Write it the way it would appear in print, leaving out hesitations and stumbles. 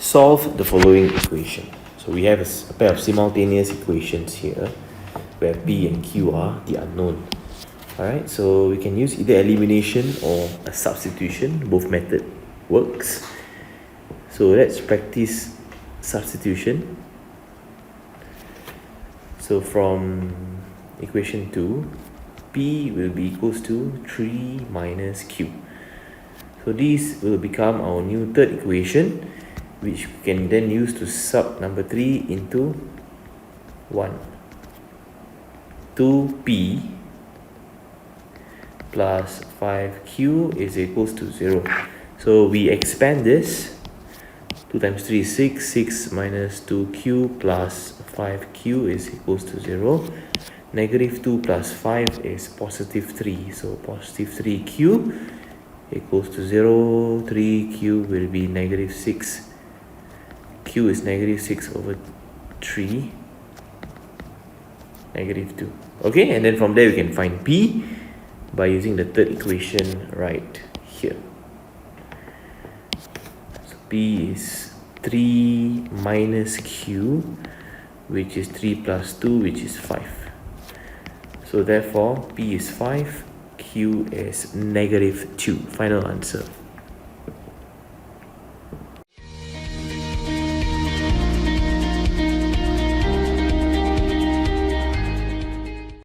solve the following equation. So we have a pair of simultaneous equations here where P and Q are the unknown. Alright, so we can use either elimination or a substitution. Both method works. So let's practice substitution. So from equation 2, P will be equals to 3 minus Q. So this will become our new third equation, which we can then use to sub number 3 into 1. 2P plus 5Q is equals to 0. So we expand this. 2 times 3 is 6. 6 minus 2Q plus 5Q is equals to 0. Negative 2 plus 5 is positive 3. So positive 3Q equals to 0. 3Q will be negative 6. Q is negative 6 over 3. Negative 2. Okay, and then from there we can find P by using the third equation right here. So P is 3 minus Q, which is 3 plus 2, which is 5. So therefore P is 5, Q is negative 2. Final answer.